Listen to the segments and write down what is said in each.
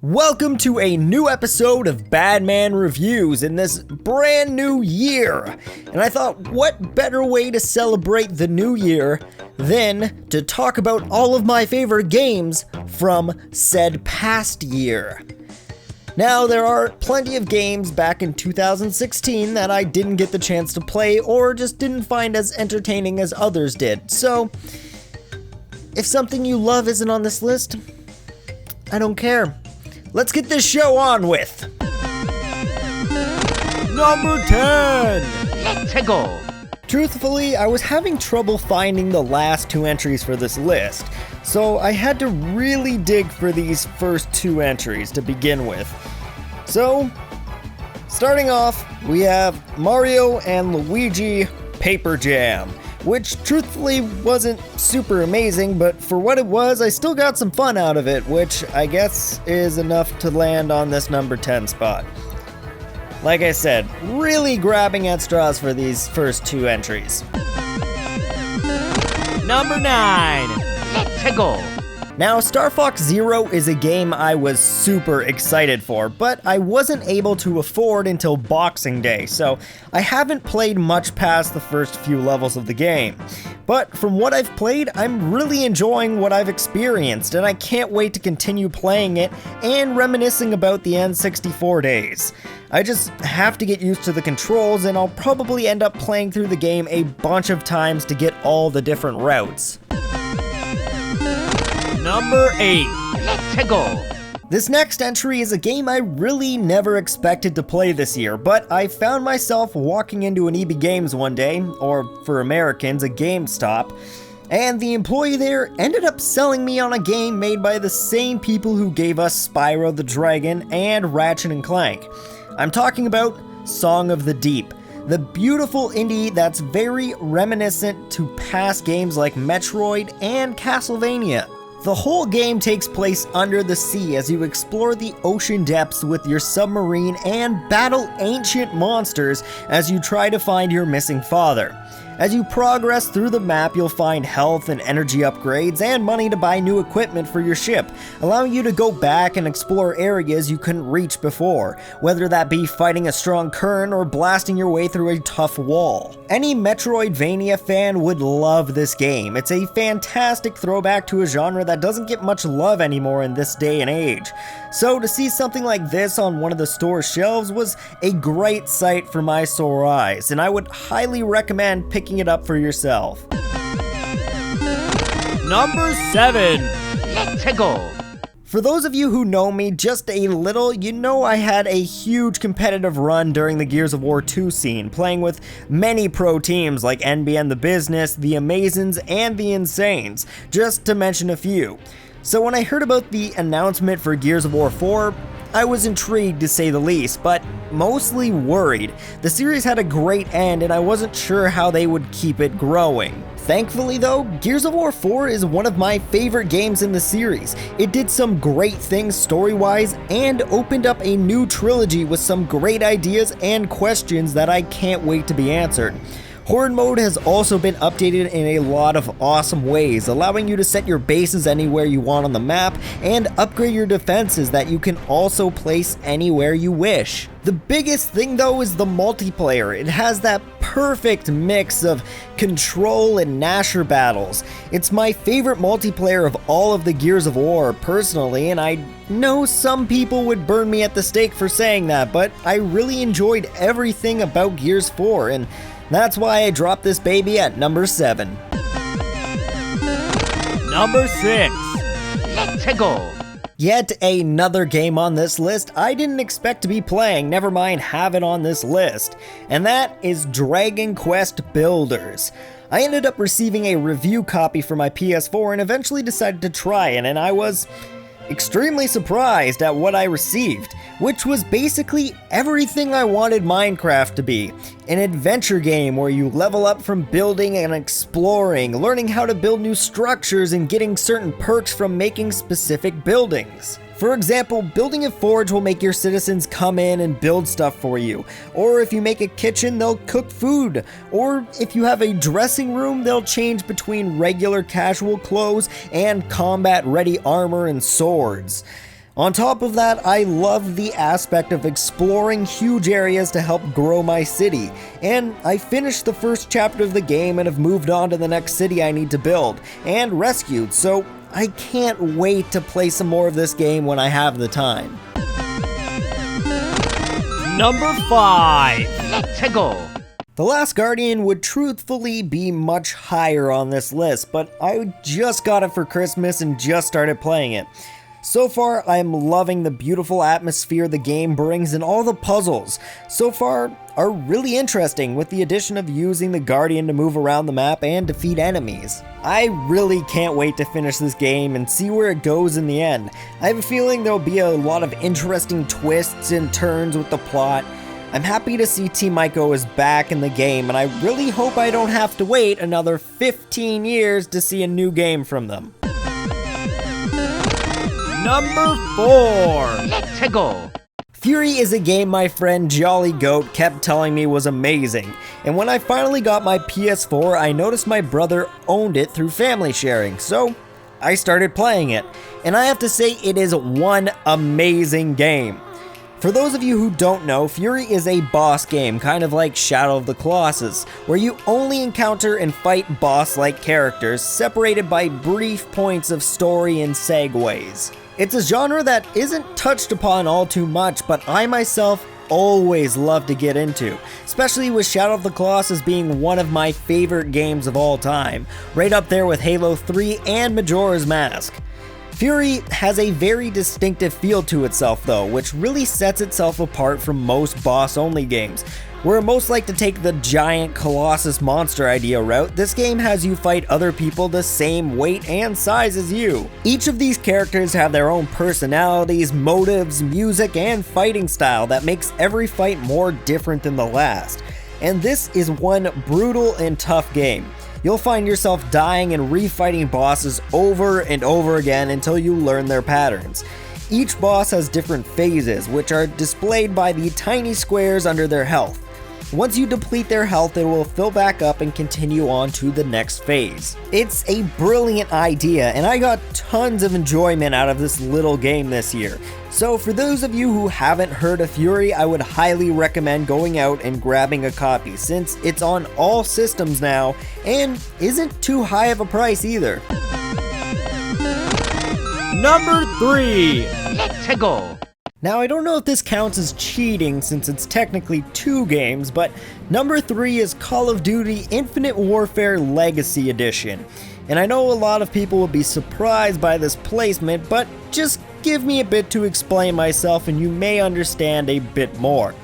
Welcome to a new episode of Badman Reviews in this brand new year. And I thought, what better way to celebrate the new year than to talk about all of my favorite games from said past year. Now, there are plenty of games back in 2016 that I didn't get the chance to play or just didn't find as entertaining as others did. So, if something you love isn't on this list, I don't care. Let's get this show on with number 10. Let's go. Truthfully, I was having trouble finding the last two entries for this list, so I had to really dig for these first two entries to begin with. So, starting off, we have Mario and Luigi Paper Jam, which truthfully wasn't super amazing, but for what it was, I still got some fun out of it, which I guess is enough to land on this number 10 spot. Like I said, really grabbing at straws for these first two entries. Number 9. Let's go. Now, Star Fox Zero is a game I was super excited for, but I wasn't able to afford until Boxing Day, so I haven't played much past the first few levels of the game. But from what I've played, I'm really enjoying what I've experienced, and I can't wait to continue playing it and reminiscing about the N64 days. I just have to get used to the controls, and I'll probably end up playing through the game a bunch of times to get all the different routes. Number 8. Let's go. This next entry is a game I really never expected to play this year, but I found myself walking into an EB Games one day, or for Americans, a GameStop, and the employee there ended up selling me on a game made by the same people who gave us Spyro the Dragon and Ratchet and Clank. I'm talking about Song of the Deep, the beautiful indie that's very reminiscent to past games like Metroid and Castlevania. The whole game takes place under the sea as you explore the ocean depths with your submarine and battle ancient monsters as you try to find your missing father. As you progress through the map, you'll find health and energy upgrades and money to buy new equipment for your ship, allowing you to go back and explore areas you couldn't reach before, whether that be fighting a strong current or blasting your way through a tough wall. Any Metroidvania fan would love this game. It's a fantastic throwback to a genre that doesn't get much love anymore in this day and age. So to see something like this on one of the store's shelves was a great sight for my sore eyes, and I would highly recommend picking it up for yourself. Number 7. Let's go. For those of you who know me just a little, you know I had a huge competitive run during the Gears of War 2 scene, playing with many pro teams like NBN The Business, The Amazins, and The Insanes, just to mention a few. So when I heard about the announcement for Gears of War 4, I was intrigued to say the least, but mostly worried. The series had a great end and I wasn't sure how they would keep it growing. Thankfully though, Gears of War 4 is one of my favorite games in the series. It did some great things story-wise and opened up a new trilogy with some great ideas and questions that I can't wait to be answered. Horde mode has also been updated in a lot of awesome ways, allowing you to set your bases anywhere you want on the map and upgrade your defenses that you can also place anywhere you wish. The biggest thing though is the multiplayer. It has that perfect mix of control and Nasher battles. It's my favorite multiplayer of all of the Gears of War personally, and I know some people would burn me at the stake for saying that, but I really enjoyed everything about Gears 4, and that's why I dropped this baby at number 7. Number 6. Let's go. Yet another game on this list I didn't expect to be playing, never mind have it on this list, and that is Dragon Quest Builders. I ended up receiving a review copy for my PS4 and eventually decided to try it, and I was extremely surprised at what I received, which was basically everything I wanted Minecraft to be. An adventure game where you level up from building and exploring, learning how to build new structures and getting certain perks from making specific buildings. For example, building a forge will make your citizens come in and build stuff for you. Or if you make a kitchen, they'll cook food. Or if you have a dressing room, they'll change between regular casual clothes and combat-ready armor and swords. On top of that, I love the aspect of exploring huge areas to help grow my city, and I finished the first chapter of the game and have moved on to the next city I need to build, and rescued, so I can't wait to play some more of this game when I have the time. Number 5. Let's go. The Last Guardian would truthfully be much higher on this list, but I just got it for Christmas and just started playing it. So far, I am loving the beautiful atmosphere the game brings, and all the puzzles so far are really interesting, with the addition of using the Guardian to move around the map and defeat enemies. I really can't wait to finish this game and see where it goes in the end. I have a feeling there'll be a lot of interesting twists and turns with the plot. I'm happy to see Team Ico is back in the game, and I really hope I don't have to wait another 15 years to see a new game from them. Number 4. Let's go. Fury is a game my friend Jolly Goat kept telling me was amazing, and when I finally got my PS4, I noticed my brother owned it through family sharing, so I started playing it, and I have to say it is one amazing game. For those of you who don't know, Fury is a boss game, kind of like Shadow of the Colossus, where you only encounter and fight boss-like characters, separated by brief points of story and segues. It's a genre that isn't touched upon all too much, but I myself always love to get into, especially with Shadow of the Colossus being one of my favorite games of all time, right up there with Halo 3 and Majora's Mask. Fury has a very distinctive feel to itself though, which really sets itself apart from most boss-only games. Where most like to take the giant Colossus monster idea route, this game has you fight other people the same weight and size as you. Each of these characters have their own personalities, motives, music, and fighting style that makes every fight more different than the last. And this is one brutal and tough game. You'll find yourself dying and refighting bosses over and over again until you learn their patterns. Each boss has different phases, which are displayed by the tiny squares under their health. Once you deplete their health, it will fill back up and continue on to the next phase. It's a brilliant idea, and I got tons of enjoyment out of this little game this year. So for those of you who haven't heard of Fury, I would highly recommend going out and grabbing a copy, since it's on all systems now and isn't too high of a price either. Number 3. Let's go. Now, I don't know if this counts as cheating since it's technically 2 games, but number 3 is Call of Duty Infinite Warfare Legacy Edition. And I know a lot of people will be surprised by this placement, but just give me a bit to explain myself and you may understand a bit more.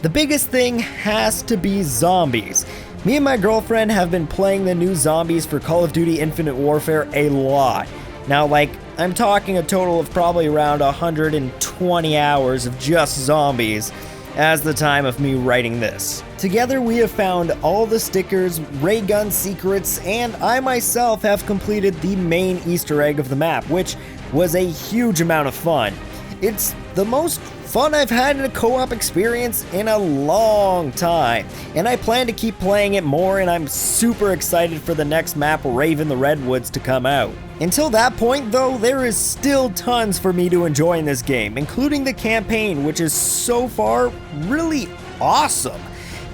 The biggest thing has to be zombies. Me and my girlfriend have been playing the new zombies for Call of Duty Infinite Warfare a lot. Now, I'm talking a total of probably around 120 hours of just zombies as the time of me writing this. Together we have found all the stickers, ray gun secrets, and I myself have completed the main Easter egg of the map, which was a huge amount of fun. It's the most fun I've had in a co-op experience in a long time, and I plan to keep playing it more, and I'm super excited for the next map, Rave in the Redwoods, to come out. Until that point though, there is still tons for me to enjoy in this game, including the campaign, which is so far really awesome.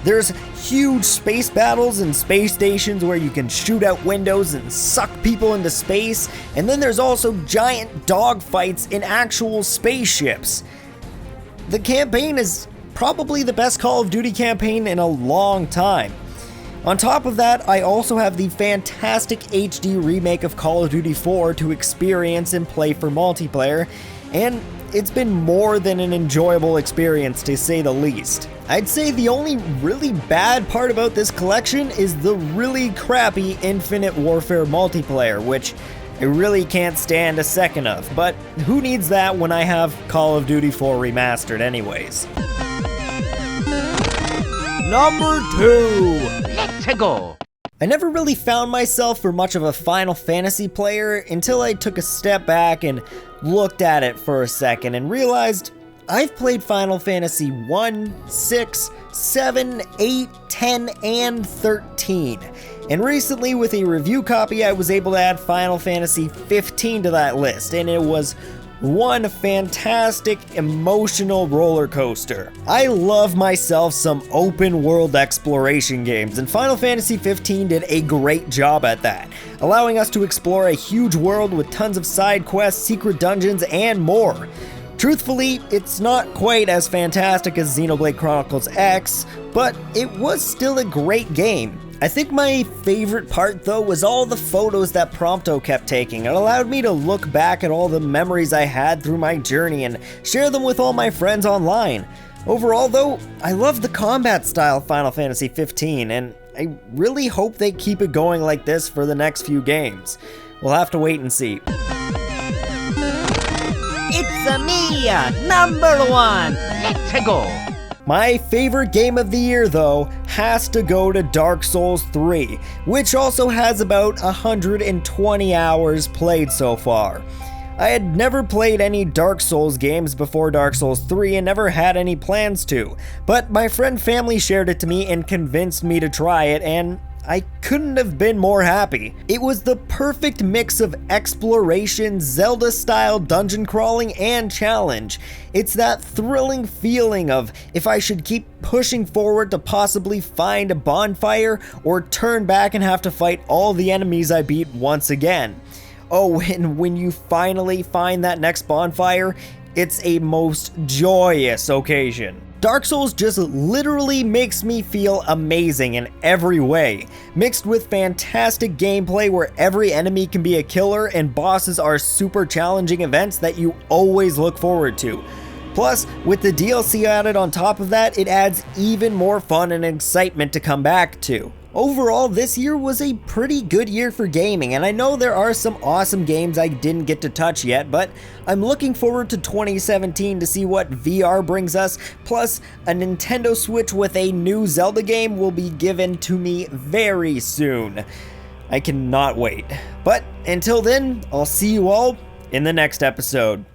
There's huge space battles and space stations where you can shoot out windows and suck people into space, and then there's also giant dogfights in actual spaceships. The campaign is probably the best Call of Duty campaign in a long time. On top of that, I also have the fantastic HD remake of Call of Duty 4 to experience and play for multiplayer, and it's been more than an enjoyable experience to say the least. I'd say the only really bad part about this collection is the really crappy Infinite Warfare multiplayer, which I really can't stand a second of, but who needs that when I have Call of Duty 4 Remastered anyways? Number 2. Let's go. I never really found myself for much of a Final Fantasy player until I took a step back and looked at it for a second and realized I've played Final Fantasy 1, 6, 7, 8, 10, and 13. And recently with a review copy I was able to add Final Fantasy 15 to that list, and it was one fantastic emotional roller coaster. I love myself some open world exploration games, and Final Fantasy XV did a great job at that, allowing us to explore a huge world with tons of side quests, secret dungeons, and more. Truthfully, it's not quite as fantastic as Xenoblade Chronicles X, but it was still a great game. I think my favorite part though was all the photos that Prompto kept taking. It allowed me to look back at all the memories I had through my journey and share them with all my friends online. Overall though, I love the combat style of Final Fantasy XV, and I really hope they keep it going like this for the next few games. We'll have to wait and see. It's me, number 1. Let's go. My favorite game of the year, though, has to go to Dark Souls 3, which also has about 120 hours played so far. I had never played any Dark Souls games before Dark Souls 3 and never had any plans to, but my friend family shared it to me and convinced me to try it, and I couldn't have been more happy. It was the perfect mix of exploration, Zelda-style dungeon crawling, and challenge. It's that thrilling feeling of if I should keep pushing forward to possibly find a bonfire, or turn back and have to fight all the enemies I beat once again. Oh, and when you finally find that next bonfire, it's a most joyous occasion. Dark Souls just literally makes me feel amazing in every way, mixed with fantastic gameplay where every enemy can be a killer and bosses are super challenging events that you always look forward to. Plus, with the DLC added on top of that, it adds even more fun and excitement to come back to. Overall, this year was a pretty good year for gaming, and I know there are some awesome games I didn't get to touch yet, but I'm looking forward to 2017 to see what VR brings us, plus a Nintendo Switch with a new Zelda game will be given to me very soon. I cannot wait. But until then, I'll see you all in the next episode.